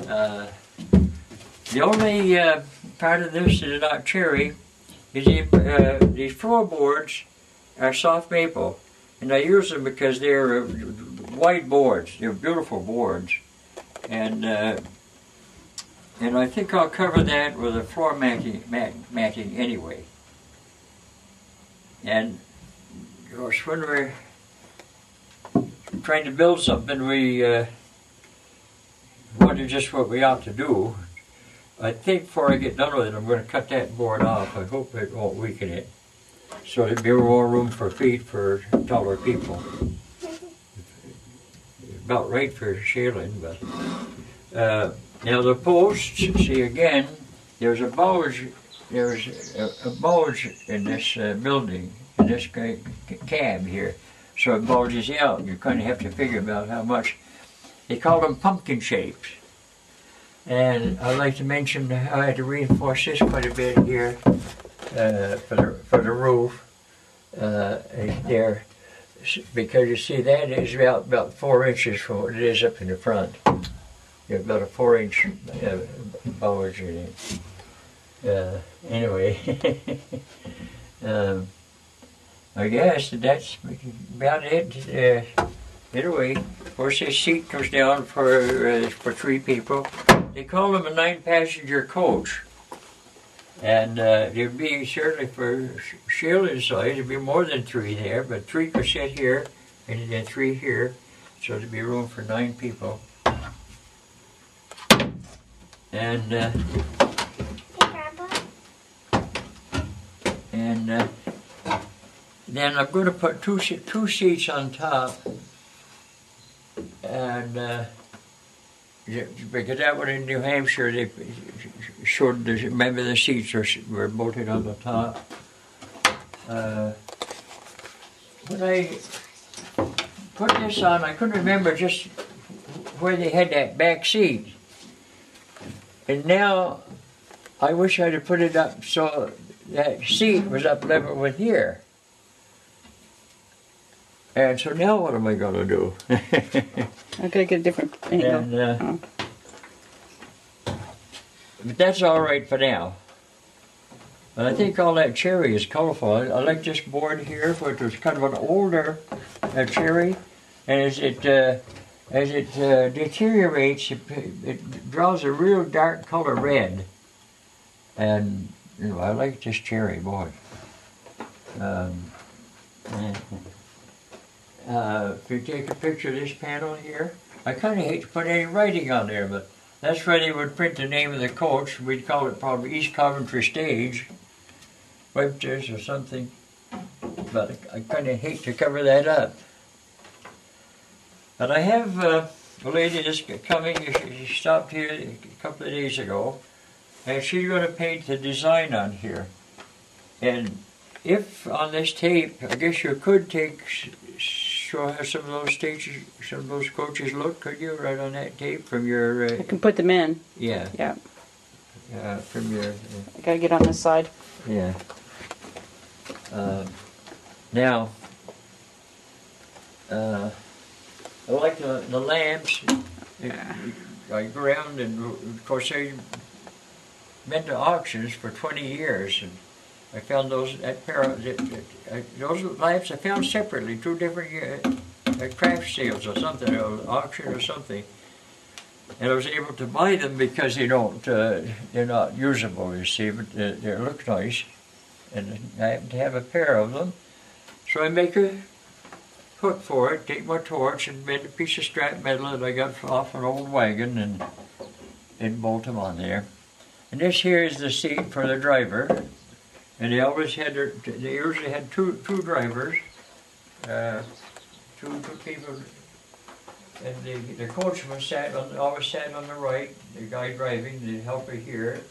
The only part of this that is not cherry is these floorboards are soft maple, and I use them because they're white boards. They're beautiful boards, and I think I'll cover that with a floor matting anyway. And of course, when we're trying to build something, we wonder just what we ought to do. I think before I get done with it, I'm going to cut that board off. I hope it won't weaken it, so there'll be more room for feet for taller people. About right for shailing, but now the posts. See again, there's a bulge. There's a bulge in this building, in this cab here, so it bulges out. You kind of have to figure about how much. They call them pumpkin shapes. And I'd like to mention I had to reinforce this quite a bit here for the roof there, because you see that is about 4 inches from what it is up in the front. There's about a 4-inch bulge in it. Anyway, I guess that's about it. Anyway, of course, this seat goes down for 3 people. They call them a 9-passenger coach, and there'd be certainly for shielding size. There'd be more than 3 there, but 3 could sit here, and then 3 here, so there'd be room for 9 people. And then I'm going to put two seats on top. And because that one in New Hampshire, they showed, remember the seats were bolted on the top. When I put this on, I couldn't remember just where they had that back seat. And now, I wish I'd have put it up so that seat was up level with here. And so now what am I going to do? I gotta get a different angle. And, but that's all right for now. And I think all that cherry is colorful. I like this board here, which was kind of an older cherry, and as it deteriorates, it draws a real dark color red. And you know, I like this cherry, boy. If you take a picture of this panel here, I kind of hate to put any writing on there, but that's where they would print the name of the coach. We'd call it probably East Coventry Stage, Webster's or something, but I kind of hate to cover that up. But I have a lady that's coming. She stopped here a couple of days ago, and she's going to paint the design on here. And if on this tape, I guess you could show how some of those stages, some of those coaches look, could you, right on that tape from your... I can put them in. Yeah. Yeah. From your... I gotta get on this side. Yeah. Now, I like the lamps. I go around, and of course I went to auctions for 20 years, and I found those lamps I found separately, 2 different craft sales or something, or auction or something, and I was able to buy them because they're not usable, you see, but they look nice, and I happen to have a pair of them, so I make a hook for it, take my torch, and made a piece of strap metal that I got off an old wagon, and bolt them on there. And this here is the seat for the driver. And they always had they usually had two drivers, two people, and the coachman always sat on the right, the guy driving, the helper here,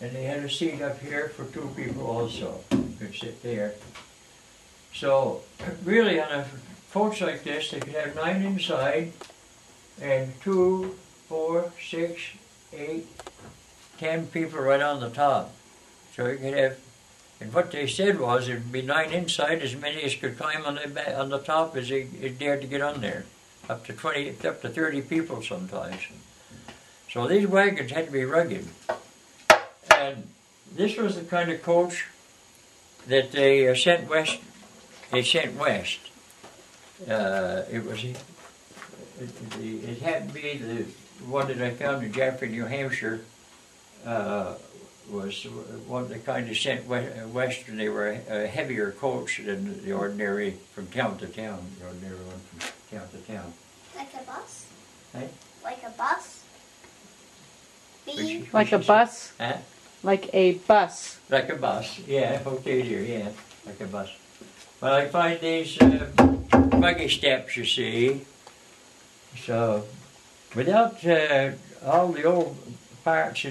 and they had a seat up here for 2 people also, could sit there. So really on a coach like this, they could have 9 inside, and 2, 4, 6, 8, 10 people right on the top. So you could have. And what they said was there'd be 9 inside, as many as could climb on the top as they dared to get on there, up to 30 people sometimes. So these wagons had to be rugged. And this was the kind of coach that they sent west. They sent west. It happened to be the one that I found in Jaffrey, New Hampshire. Was one that kind of sent west, and they were a heavier coach than the ordinary from town to town. The ordinary one from town to town. Like a bus? Hey? Like a bus? Like a bus? Huh? Like a bus. Like a bus, yeah, okay dear, yeah, like a bus. Well, I find these buggy steps, you see. So, without all the old parts,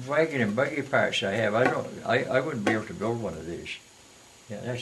wagon and buggy parts I have, I wouldn't be able to build one of these. Yeah, that's